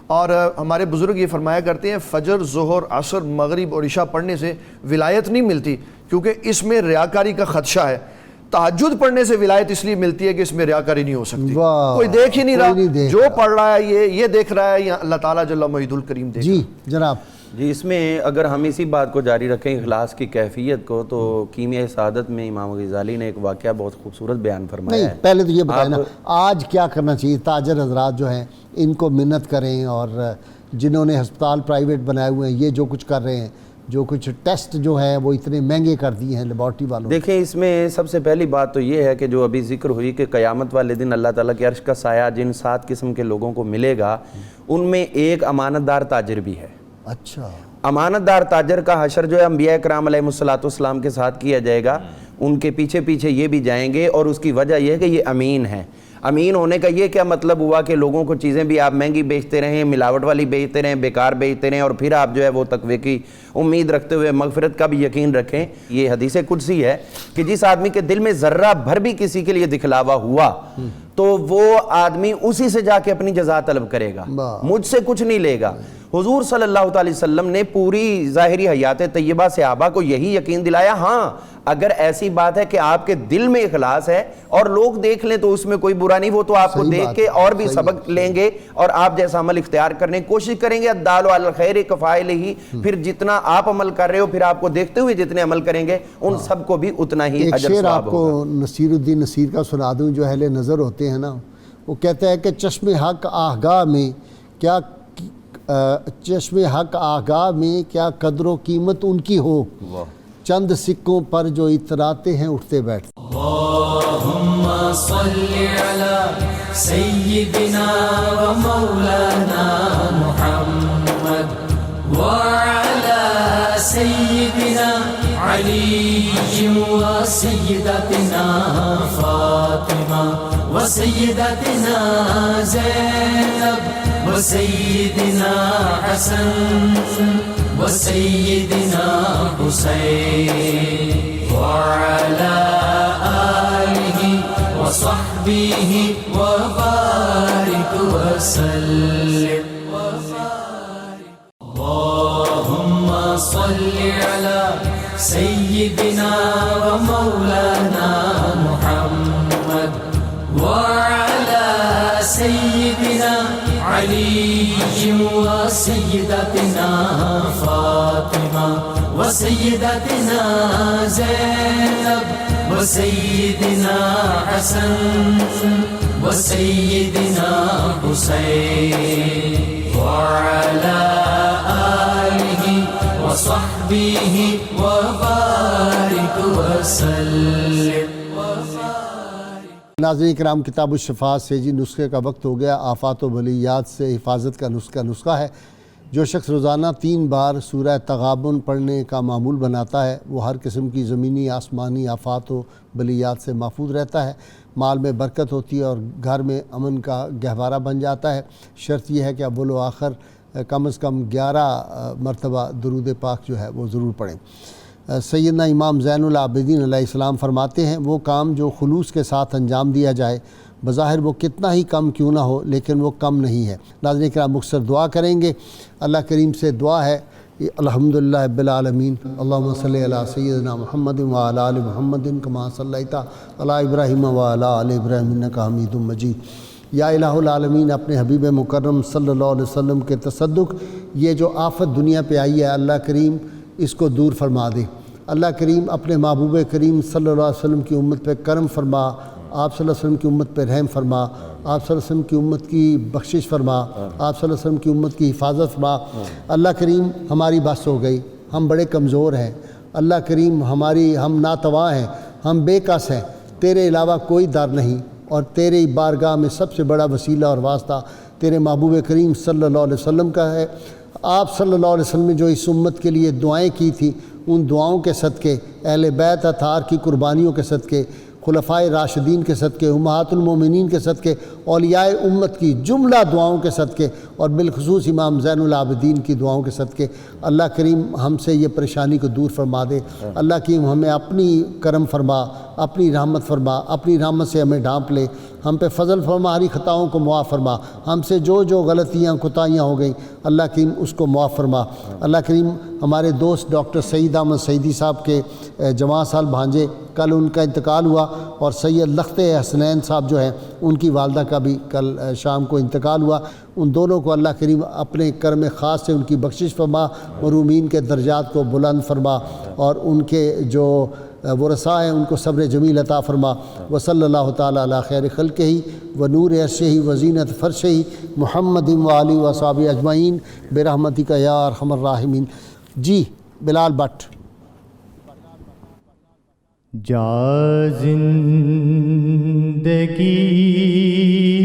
اور ہمارے بزرگ یہ فرمایا کرتے ہیں فجر، ظہر، عصر، مغرب اور عشاء پڑھنے سے ولایت نہیں ملتی، کیونکہ اس میں ریاکاری کا خدشہ ہے۔ تہجد پڑھنے سے ولایت اس لیے ملتی ہے کہ اس میں ریاکاری نہیں ہو سکتی، کوئی دیکھ ہی نہیں رہا، جو پڑھ رہا ہے یہ دیکھ رہا ہے، یا اللہ تعالیٰ جل محید الکریم دیکھ رہا ہے۔ جی جناب۔ جی اس میں اگر ہم اسی بات کو جاری رکھیں اخلاص کی کیفیت کو، تو کیمیائے سعادت میں امام غزالی نے ایک واقعہ بہت خوبصورت بیان فرمایا ہے۔ نہیں پہلے تو یہ بتائیں نا آج کیا کرنا چاہیے؟ تاجر حضرات جو ہیں ان کو منت کریں، اور جنہوں نے ہسپتال پرائیویٹ بنائے ہوئے ہیں یہ جو کچھ کر رہے ہیں، جو کچھ ٹیسٹ جو ہیں وہ اتنے مہنگے کر دیے ہیں لیبارٹری والوں۔ دیکھیں اس میں سب سے پہلی بات تو یہ ہے کہ جو ابھی ذکر ہوئی کہ قیامت والے دن اللہ تعالیٰ کے عرش کا سایہ جن 7 قسم کے لوگوں کو ملے گا، ان میں ایک امانت دار تاجر بھی ہے۔ اچھا، امانت دار تاجر کا حشر جو ہے انبیاء کرام علیہ السلام کے ساتھ کیا جائے گا، ان کے پیچھے پیچھے یہ بھی جائیں گے، اور اس کی وجہ یہ ہے کہ یہ امین ہے۔ امین ہونے کا یہ کیا مطلب ہوا کہ لوگوں کو چیزیں بھی آپ مہنگی بیچتے رہیں، ملاوٹ والی بیچتے رہیں، بیکار بیچتے رہیں، اور پھر آپ جو ہے وہ تقوی کی امید رکھتے ہوئے مغفرت کا بھی یقین رکھیں۔ یہ حدیث قدسی ہے کہ جس آدمی کے دل میں ذرہ بھر بھی کسی کے لیے دکھلاوا ہوا تو وہ آدمی اسی سے جا کے اپنی جزا طلب کرے گا، مجھ سے کچھ نہیں لے گا۔ حضور صلی اللہ علیہ وسلم نے پوری ظاہری حیات طیبہ صحابہ کو یہی یقین دلایا، ہاں اگر ایسی بات ہے کہ آپ کے دل میں اخلاص ہے اور لوگ دیکھ لیں تو اس میں کوئی برا نہیں، وہ تو آپ کو دیکھ کے اور بھی سبق لیں گے اور آپ جیسا عمل اختیار کرنے کی کوشش کریں گے۔ الدال علی الخیر کفاعلہ، پھر جتنا آپ عمل کر رہے ہو پھر آپ کو دیکھتے ہوئے جتنے عمل کریں گے ان سب کو بھی اتنا ہی ایک اجر شعر ثواب آپ کو نصیر الدین نصیر کا سنا دوں، جو اہل نظر ہوتے ہیں نا، وہ کہتا ہے کہ چشم حق آگاہ میں کیا قدر و قیمت ان کی ہو، چند سکوں پر جو اتراتے ہیں اٹھتے بیٹھتے۔ اللہم صلی علی سیدنا و مولانا محمد وعلی سیدنا علی و سیدتنا فاطمہ و سیدتنا زینب و سیدنا حسن و سیدنا حسین وعلی آلہ و صحبہ و بارک وسلم۔ اللہم صلی علی سیدنا و مولانا محمد وعلی سیدنا علی و سیدتنا فاطمہ و سیدتنا زینب و سیدنا حسن و سیدنا حسین وعلی آلہ و صحبہ و بارک وسلم۔ ناظرین کرام، کتاب الشفاء سے جی نسخے کا وقت ہو گیا۔ آفات و بلیات سے حفاظت کا نسخہ ہے۔ جو شخص روزانہ 3 بار سورہ تغابن پڑھنے کا معمول بناتا ہے وہ ہر قسم کی زمینی آسمانی آفات و بلیات سے محفوظ رہتا ہے، مال میں برکت ہوتی ہے اور گھر میں امن کا گہوارہ بن جاتا ہے۔ شرط یہ ہے کہ اول و آخر کم از کم 11 مرتبہ درود پاک جو ہے وہ ضرور پڑھیں۔ سیدنا امام زین العابدین علیہ السلام فرماتے ہیں وہ کام جو خلوص کے ساتھ انجام دیا جائے بظاہر وہ کتنا ہی کم کیوں نہ ہو لیکن وہ کم نہیں ہے۔ ناظرین کرام، مختصر دعا کریں گے۔ اللہ کریم سے دعا ہے الحمدللہ رب العالمین، اللہم صلی علی سیدنا محمد وعلی آل محمد کما صلیت علی ابراہیم وعلی آل ابراہیم انک حمید مجید۔ یا الہ العالمین، اپنے حبیب مکرم صلی اللہ علیہ وسلم کے تصدق یہ جو آفت دنیا پہ آئی ہے اللہ کریم اس کو دور فرما دے۔ اللہ کریم اپنے محبوب کریم صلی اللہ علیہ وسلم کی امت پہ کرم فرما، آپ صلی اللہ علیہ وسلم کی امت پہ رحم فرما، آپ صلی اللہ علیہ وسلم کی امت کی بخشش فرما، آپ صلی اللہ علیہ وسلم کی امت کی حفاظت فرما۔ اللہ کریم ہماری بس ہو گئی، ہم بڑے کمزور ہیں، اللہ کریم ہم ناتواں ہیں، ہم بے کس ہیں، تیرے علاوہ کوئی در نہیں، اور تیرے بارگاہ میں سب سے بڑا وسیلہ اور واسطہ تیرے محبوب کریم صلی اللہ علیہ وسلم کا ہے۔ آپ صلی اللہ علیہ وسلم نے جو اس امت کے لیے دعائیں کی تھیں ان دعاؤں کے صدقے، اہل بیت اطہار کی قربانیوں کے صدقے، خلفائے راشدین کے صدقے، امہات المومنین کے صدقے، اولیاء امت کی جملہ دعاؤں کے صدقے، اور بالخصوص امام زین العابدین کی دعاؤں کے صدقے اللہ کریم ہم سے یہ پریشانی کو دور فرما دے۔ اللہ کریم ہمیں اپنی کرم فرما، اپنی رحمت فرما، اپنی رحمت سے ہمیں ڈھانپ لے، ہم پہ فضل فرما، ہماری خطاؤں کو معاف فرما، ہم سے جو جو غلطیاں کوتاہیاں ہو گئیں اللہ کریم اس کو معاف فرما۔ اللہ کریم ہمارے دوست ڈاکٹر سعید احمد سعیدی صاحب کے جماع سال بھانجے، کل ان کا انتقال ہوا، اور سید لخت حسنین صاحب جو ہیں ان کی والدہ کا بھی کل شام کو انتقال ہوا۔ ان دونوں کو اللہ کریم اپنے کرم خاص سے ان کی بخشش فرما، مرحومین کے درجات کو بلند فرما، اور ان کے جو ورثاء ہیں ان کو صبر جمیل عطا فرما۔ وصلی اللہ تعالیٰ علی خیر خلقہ و نور عرشہ و زینت فرشہ محمد و آلہ و صحابہ اجمعین برحمتک یا ارحم الراحمین۔ جی بلال بٹ۔ جا زندگی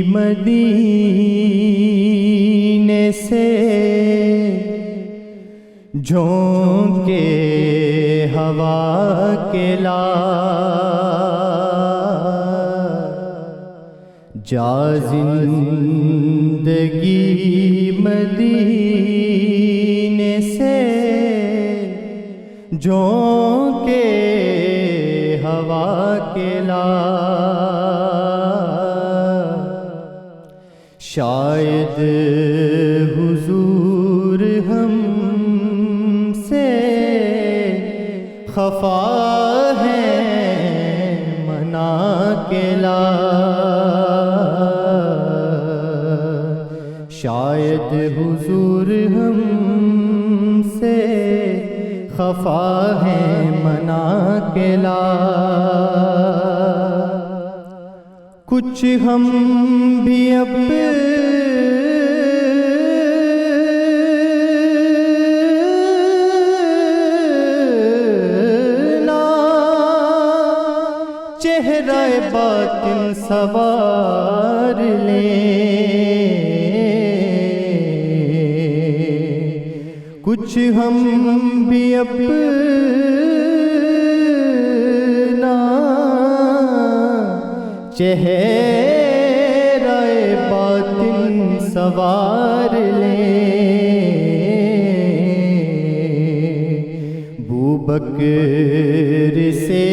مدینے سے جھونکے ہوا کے لا، جا زندگی مدینے سے جھونکے ہوا کے لا، شاید حضور ہم سے خفا ہے منا کے لا، شاید حضور ہم سے خفا ہے منا کے لا، کچھ ہم بھی اپنا چہرہ باطن سوار لیں، کچھ ہم بھی اپنا چہرہ باطن سوار لیں، بوبکر سے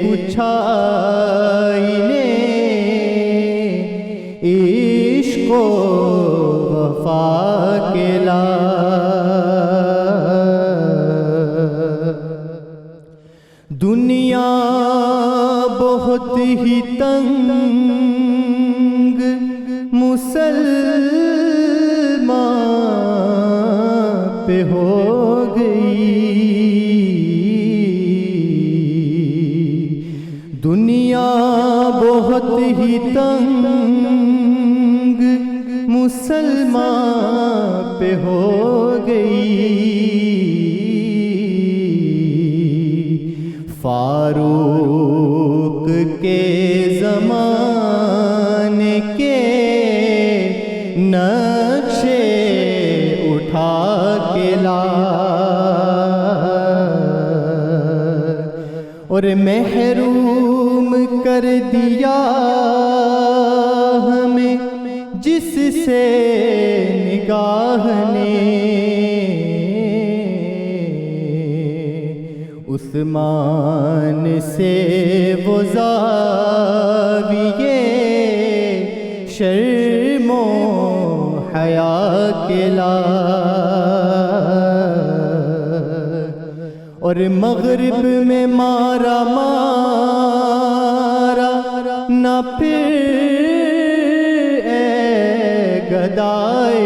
کچھ آئینے عشق و وفا کے لا، دنیا بہت ہی تنگ مسلمان پہ ہو گئی، دنیا بہت ہی تنگ مسلمان پہ ہو گئی، فاروق کے زمانے کے نقشے اٹھا کے لا، اور محروم کر دیا ہمیں جس سے نگاہ نے، عثمان سے وہ زاویے شرم و حیا کے لا، اور مغرب میں مارا نہ پھر اے گدائے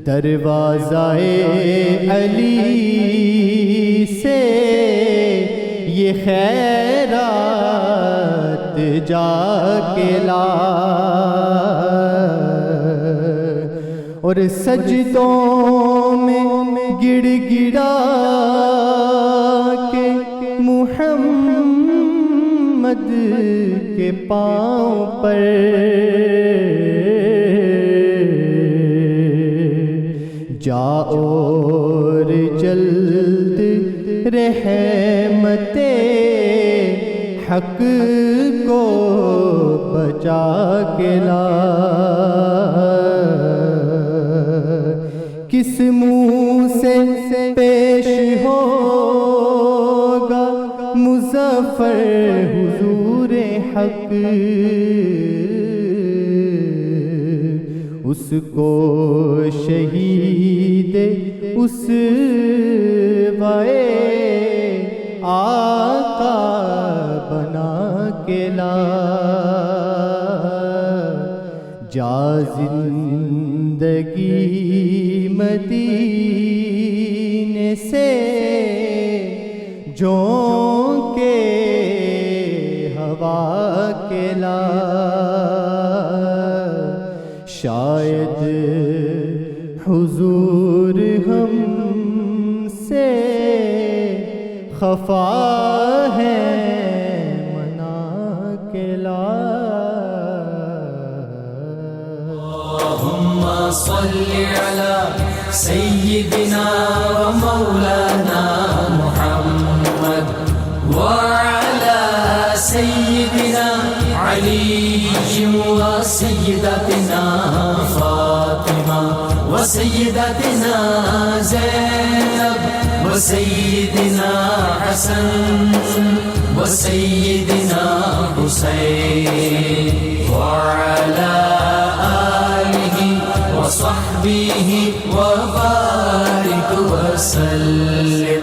دروازہ علی سے یہ خیرات جا کے لا، اور سجدوں میں گڑ گڑا کے محمد کے پاؤں پر جا اور جلد رحمت حق کو بچا کے لا، کس منہ سے پیش ہوگا مظفر حضور حق، اس کو شہید اسوائے آقا بنا کے لا، جا زندگی مدینے سے جوں کے ہوا کے لا، شاید حضور ہم سے خفا ہے منا کے لا۔ اللهم صل على سيدنا ومولانا محمد وعلى سيدنا علي وسيدتنا فاطمة وسيدتنا زينب وسيدنا حسن وسيدنا حسين وعلى آله وصحبه وبارك وسلم۔